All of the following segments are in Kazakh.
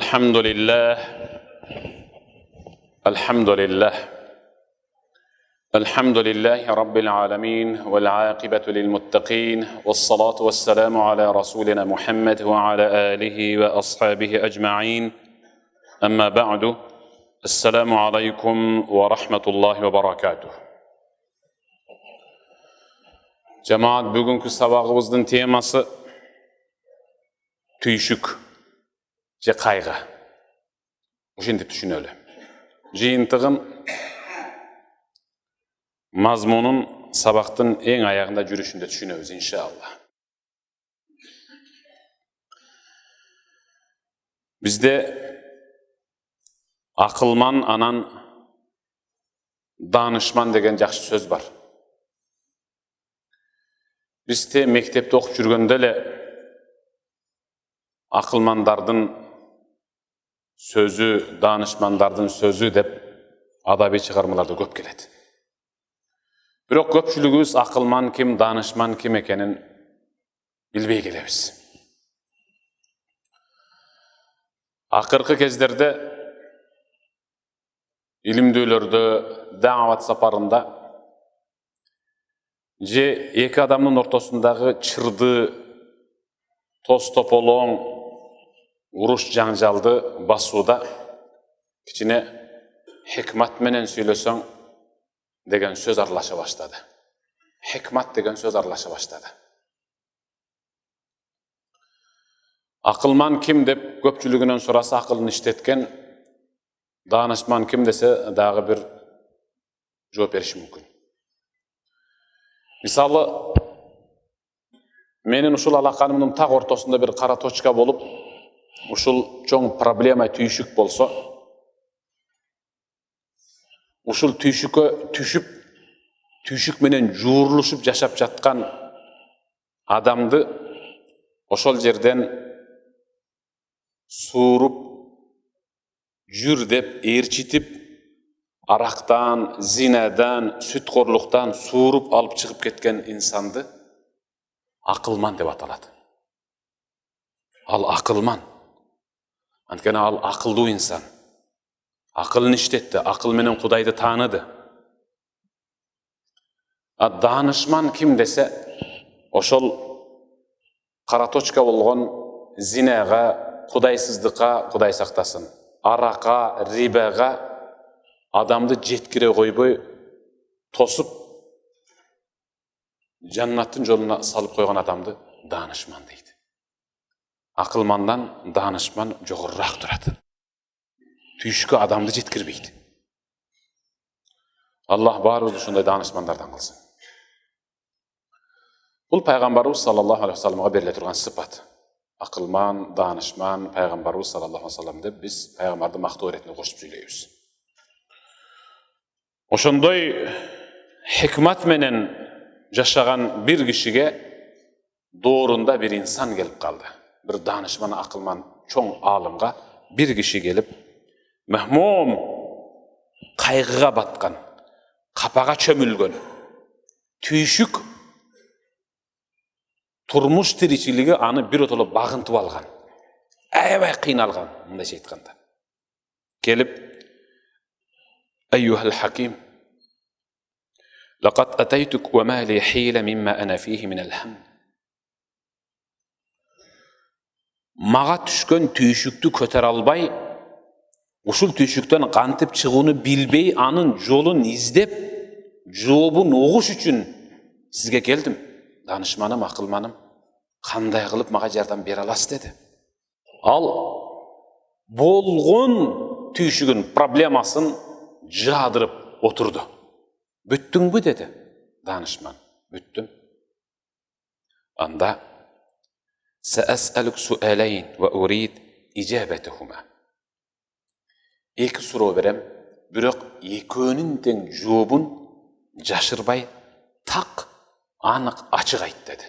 الحمد لله الحمد لله الحمد لله رب العالمين والعاقبة للمتقين والصلاة والسلام على رسولنا محمد وعلى آله وأصحابه أجمعين أما بعد السلام عليكم ورحمة الله وبركاته. Cemaat, bugünkü sabahımızın teması tüyüşük же қайғы. Ошентип түшүнөлү. Жыйынтыгын мазмунун сабактын эң аягында жүрүшүндө түшүнөбүз иншалла. Бизде акылман анан данышман деген жакшы сөз бар. Бизде мектепте окуп жүргөндө эле акылмандардын сөзү, данышмандардын сөзү деп адаби чыгармаларда көп келет. Бирок көпчүлүгүбүз акылман ким, данышман ким экенин билбей келебиз. Акыркы кездерде илимдүүлөрдө, даават сапарында же эки адамдын ортосундагы чырды, тос тополоң, уруш жаңжалды басууда кичине хикмат менен сүйлөсөң деген сөз аралаша баштады. Хикмат деген сөз аралаша баштады. Акылман ким деп көпчүлүгүнөн сураса акылын иштеткен, данышман ким десе дагы бир жооп бериши мүмкүн. Мисалы, менин ушул алаканымдын так ортосунда бир кара точка болуп, ушул чоң проблема түйшүк болсо, ушул түйшүккө түшүп, түйшүк менен жуурулушуп жашап жаткан адамды ошол жерден сууруп, жүр деп ээрчитип, арактан, зинадан, сүткорлуктан сууруп алып чыгып кеткен инсанды акылман деп аталат. Ал акылман. Анткени ал акылдуу инсан. Акылын иштетти, акыл менен Кудайды тааныды. Данышман ким десе, ошол кара точка болгон зинага, кудайсыздыкка, Кудай сактасын, аракка, рибага адамды жеткире койбой, тосуп, жаннаттын жолуна салып койгон адамды данышман дейт. Акылмандан данышман жогорураак турат. Түйшүккө адамды жеткирбейт. Аллах баарыбызды ушундай данышмандардан кылсын. Бул пайгамбарыбыз саллаллаху алейхи ва салламга бериле турган сыпат. Акылман, данышман, пайгамбарыбыз саллаллаху алейхи ва саллам деп биз пайгамбарды мактоо иретинде кошуп сүйлөйбүз. Ошондой хикмат менен жашаган бир кишиге доорунда бир инсан келип калды. Бир данышман, акылман, чоң аалымга бир киши келип, махмум, кайгыга баткан, капага чөмүлгөн, түйшүк турмуш тиричилиги аны биротоло багынтып алган, аябай кыйналган, мындайча айтканда. Келип, أيها الحكيم لقد أتيتك وما لي حيلة مما أنا فيه من الهم. Мага түшкөн түйшүктү көтөрө албай, ушул түйшүктөн кантип чыгууну билбей, анын жолун издеп, жообун угуш үчүн сизге келдим. Данышманым, акылманым, кандай кылып мага жардам бере аласыз деди. Ал болгон түйшүгүн, проблемасын жадырып отурду. Бүттүңбү деди данышман. Бүттүм. Анда سأسألك سؤالين وأريد إجابتهما. Эки суроо берем, бирок экөөнүн тең жообун жашырбай, так, анык, ачык айт деди.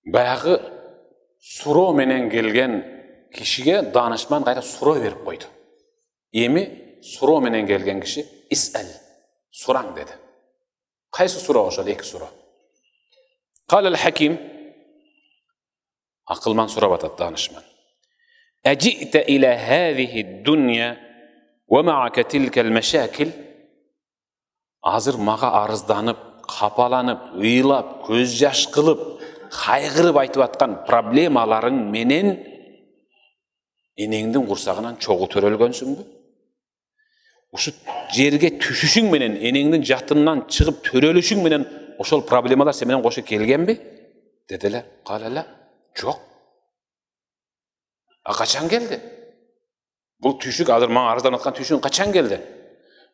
Баягы суроо менен келген кишиге данышман кайра суроо берип койду. Эми суроо менен келген киши исал, сураң деди. Кайсы суроо ошол? Эки суроо. قال الحكيم Akılman surap atat danışman. Eci'te ila hâzihi dünya ve ma'ake tilkel meşâkil. Hazır mağa arızdanıp, kapalanıp, ıylap, göz yaş kılıp, kaygırıp aytıp atkan problemaların menen enеңдin kursağынан çoğu törölgönsün mü? Uşu jerge düşüşün menen enеңdin jatından çıkıp törölüşün menen oşol problemalar sen menen koşu kelgen mi? Dediler. Kalala. Yok. Kaçan geldi? Bu tüşük hazır mağa arızdan atkan tüşüğün kaçan geldi?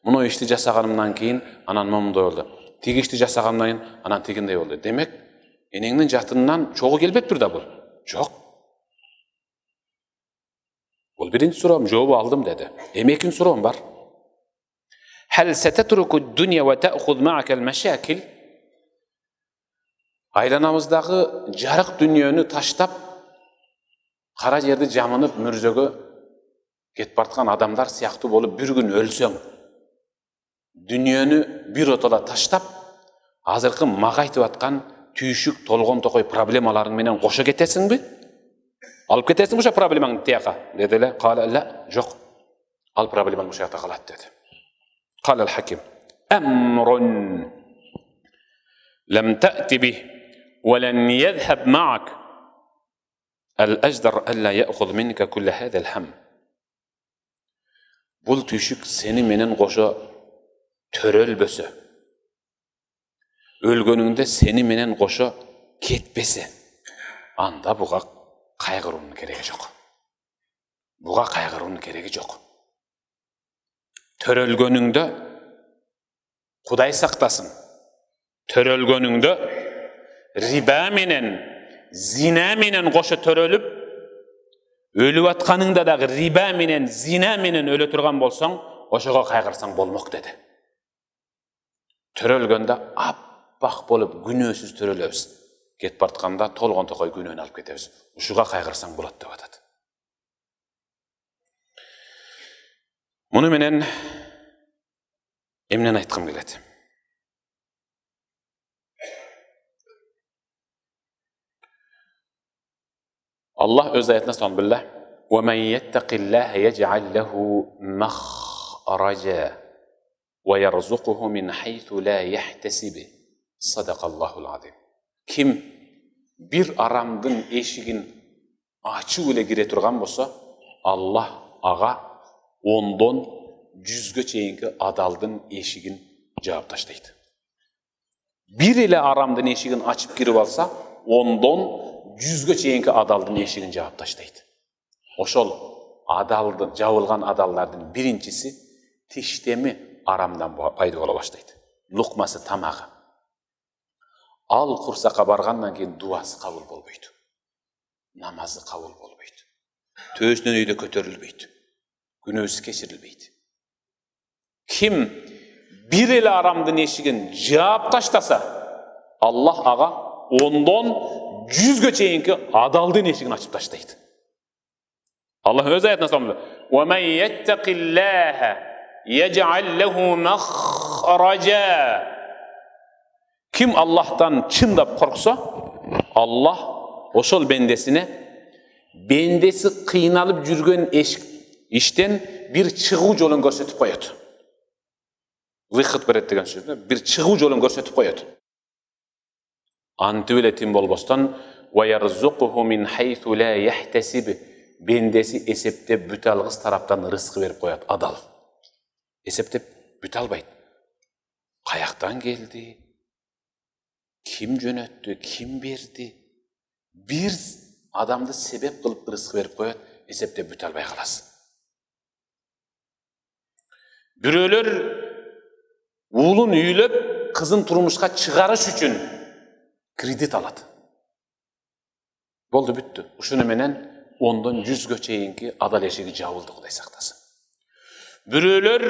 Bunu işti jasağanımdan keyin anan momunda oldu. Tigi işti jasağanımdan keyin anan tigindey oldu. Demek enеңdin jatından çoğu gelbep turda bu. Yok. Bul birinci sorum cevabı aldım dedi. Emekin sorum var. Hal setetruku dunya ve ta'khud ma'akel meşakil? Aylanamızdagı jarık dünyönü taştap kara жерди jamınıp mürzögö ketip bartkan adamlar siyahtı bolup bir gün ölsöň, dünyönü bir otala taştap azırkı mağa aytıp atkan tүйшük толгон токой проблемаларың менен кошо кетесиңби? Алып кетесиңби ошо проблемаңды тияка? Dediler. Kala la, жок. Ал проблемаң ошо жакта калат dedi. Kala el-hakim. Emrun lem ta'ti bih ve len yezheb ma'ak. El-ecdar alla ya'khud minka kull hada'l ham. Bul tүйшük seni menen koşo törölbösö. Ölgönüңde seni menen koşo ketpese. Anda buga kaygırunun keregi jok. Buga kaygırunun keregi jok. Törölgönüңde Kuday saktasın. Törölgönüңde riba menen, zina menen koşo törölüp, ölüp atkanыңda dagı riba menen, zina menen öle turgan bolsaң, oşoga kaygırsaң bolmok dedi. Törölgönde bak bolup günөөsüz törölөбүз. Ketip bartkanda толгон токой günөөнү алып кетебиz. Ушуга кайгырсаң болот деп атат. Муну менен эмнени айткым келет? Allah öz ayetine son billah. وَمَنْ يَتَّقِ اللّٰهَ يَجْعَلْ لَهُ مَخْرَجًا وَيَرْزُقُهُ مِنْ حَيْثُ لَا يَحْتَسِبِ Sadakallahul azim. Kim bir aramdın eşigin açı ile gire turgan bolsa, Allah ağa ondan 100 çeyinki adaldın eşigin cevap taştaydı. Bir ile aramdın eşigin açıp girip alsa, ondan 100 çeyinki adaldın eşigin cevap taştaydı. Oşol adaldın, javılgan adallardın birincisi tiştemi aramdan payda ola başlaydı. Lukması tamağı. Al kursaka bargandan keyin duası kabul bolboydu. Namazı kabul bolboydu. Töösүнөн öýde kötörülbeydi. Günөөsü keçirilbeydi. Kim bir ele aramdın eşigin cevap taştasa, Allah ağa ondan 100 çeyinki adaldın eşigin açıp taştaydı. Allah öz ayetine sonunda وَمَنْ يَتَّقِ اللّٰهَ يَجْعَلْ لَهُ مَخْرَجًا. Kim Allah'tan çındap korksa, Allah oşol bendesi kıynalıp jürgön işten bir çıgуу jolun görsetip koyat. Выход берет деген сөз, bir çıgуу jolun görsetip koyat. Antı öyle tim bolbostan وَيَرْزُقُهُ مِنْ حَيْثُ لَا يَحْتَسِبِ. Bendesi esepte bütalgız taraftan rızkı verip koyat, adal. Esepte bütalbaydı. Kayaktan geldi. Kim jönöttü, kim berdi? Bir adamdı sebep kılıp rızkı verip koyat, esepte bütalbay kalasın. Büröler uğulun üylöp, kızın turmuşka çıgarış üçün kredit aladı. Boldu büttü. Uşunu menen ondan 100 çeyinki adal eşigi javıldı Kuday saktasın. Büröler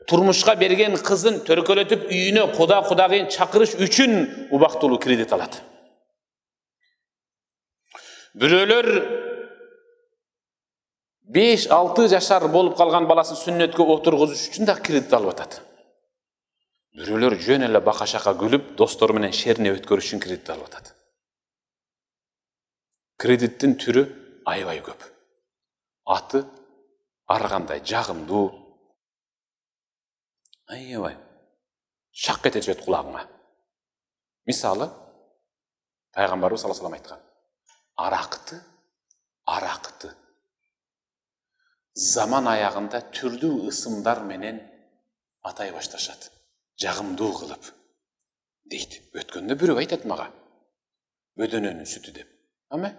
turmuşka bergen kızın törköletip üyüne kudagyn çakırış üçün ubaktulu kredit aladı. Büröler 5-6 yaşar bolup kalgan balası sünnetke oturguzuş üçün de kredit alıp atadı. Büröler jön ele baka şaka gülüp, dostoru menen şerine ötkörüş üçün kredit alıp atadı. Кредиттин түрі аябай көп. Аты арғандай жағымдуу. Аябай. Шақ ете түсет құлағыңа. Мисалы, Пайғамбарымыз саллаллаху алейхи ва саллям айтқан, арақты заман аяғында түрдүү ысымдар менен атай башташат, жағымдуу кылып дейт. Өткөндө бирөө айтат мага, бөдөнөнүн сүтү деп. Ама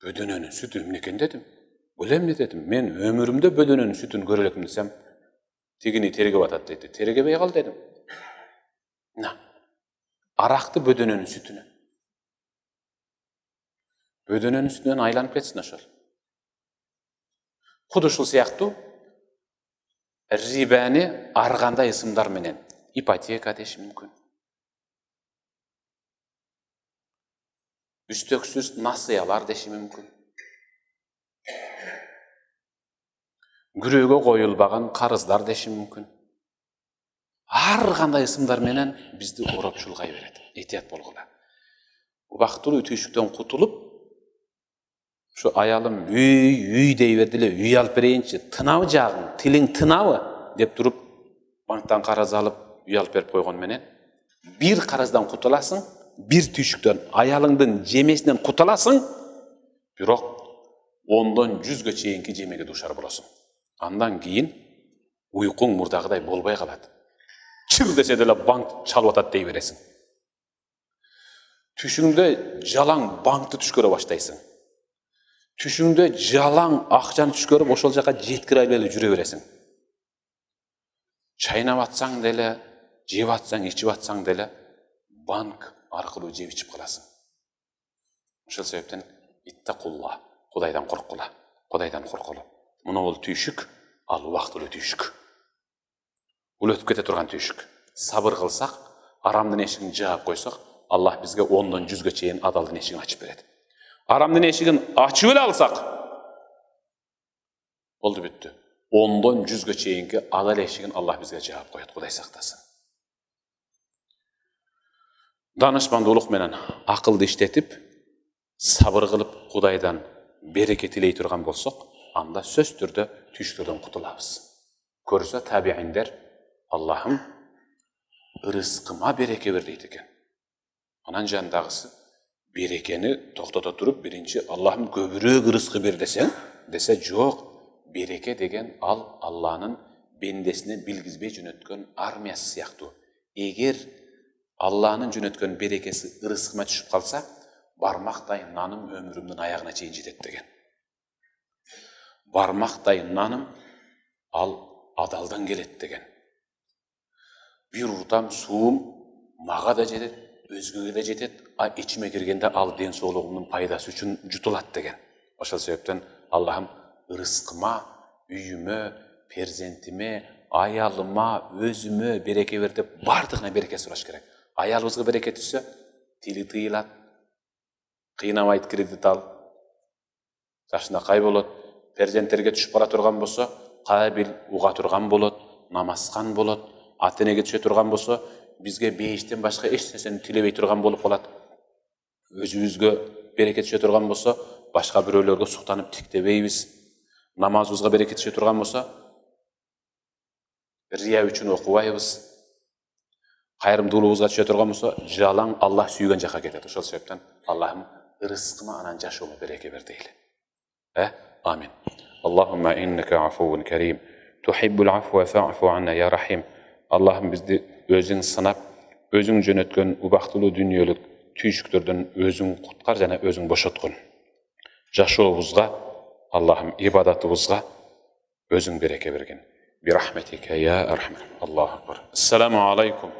бөдөнөнүн сүтү эмне экен дедим. Бул эмне дедим. Мен өмүрүмдө бөдөнөнүн сүтүн көрө элекмин десем, тигини тергеп атат дейт. Тергебей кал дедим. Арақты бөдөнөнүн сүтүнө. Бөдөнөнүн сүтүнөн айланып кетсин ошол. Куду ушул сыяктуу рибаны аргандай ысымдар менен ипотека деши мүмкүн. Үстөксүз насыялар деши мүмкүн. Күрөөгө коюлбаган карыздар деши мүмкүн. Ар кандай ысымдар менен бизди ороп чулгай берет. Этият болгула. Убактылуу түйшүктөн кутулуп, şu ayalım üy dей берди эле, үй алып берейинчи, тынабы жагың, тилиң тынабы деп туруп, банктан карыз алып, үй алып берип койгон менен бир карыздан кутуласың, бир түйшүктөн, аялыңдын жемесинен кутуласың, бирок 10дон 100гө чейинки жемеге дуушар болосуң. Андан кийин уйкуң мурдагыдай болбой калат. Чыр десе деле банк чалып атат дей бересиң. Түшүңдө жалаң банкты түш көрө баштайсың. Түшүңдө жалаң акчаны түш көрүп, ошол жака жеткире албай эле жүрө бересиң. Чайнап атсаң деле, жеп атсаң, ичип атсаң деле, банк аркылуу жеп ичип каласың. Ошол себептен иттакулла, Кудайдан корккула, Кудайдан корколу. Мына бул түйшүк, ал убактылуу түйшүк. Бул өтүп кете турган түйшүк. Сабыр кылсак, арамдын эшигин жаап койсок, Аллах бизге 10дон 100гө чейин адалдын эшигин ачып берет. Арамдын эшигин ачып эле алсак, болду бүттү. 10дон 100гө чейинки адал эшигин Аллах бизге жаап коет, Кудай сактасын. Данышмандуулук менен акылды иштетип, сабыр кылып Кудайдан береке тилей турган болсок, анда сөз түрдө түйшүктөрдөн кутулабыз. Көрсө табииндер, Аллахым рызкыма береке бер дейт экен. Анан жандагысы берекени токтото туруп, биринчи Аллахым көбүрөөк рызкы бер десе жок. Береке деген ал Алланын бендесине билгизбей жөнөткөн армиясы сыяктуу. Эгер Алланын жөнөткөн берекеси рызкыма түшүп калса, бармактай наным өмүрүмдүн аягына чейин жетет деген. Бармактай наным ал адалдан келет деген. Бир уртам суум мага да жетет, өзгөгө да жетет, а ичиме киргенде ал ден соолугумдун пайдасы үчүн жутулат деген. Ошол себептен Аллахым рызкыма, үйүмө, перзентиме, аялыма, өзүмө береке бер деп бардыгына береке сураш керек. Аялыбызга береке түшсө, тили тыйылат, кыйнабайт, кредит ал, жашынакай болот. Перзенттерге түшүп бара турган болсо, кабил уга турган болот, намазкан болот. Ата-энеге түшө турган болсо, бизге бейиштен башка эч нерсени тилебей турган болуп калат. Өзүбүзгө береке түшө турган болсо, башка бирөөлөргө суктанып тиктебейбиз. Намазыбызга береке түшө турган болсо, рия үчүн окубайбыз. Кайрымдуулугубузга түшө турган болсо, жалаң Аллах сүйгөн жака кетет. Ошол себептен Аллахым рызкыма анан жашоомо береке бер дейли. Амин. Аллахумма иннека афувун карим, тухиббул афва фа'фу анна я рахим. Аллахым бизди өзүң сынап, өзүң жөнөткөн убактылуу дүйнөлүк түйшүктөрдөн өзүң куткар жана өзүң бошоткун. Жашообузга, Аллахым ибадатыбызга өзүң береке берген. Бирахметика я архамар. Аллаху акбар. Ассаламу алейкум.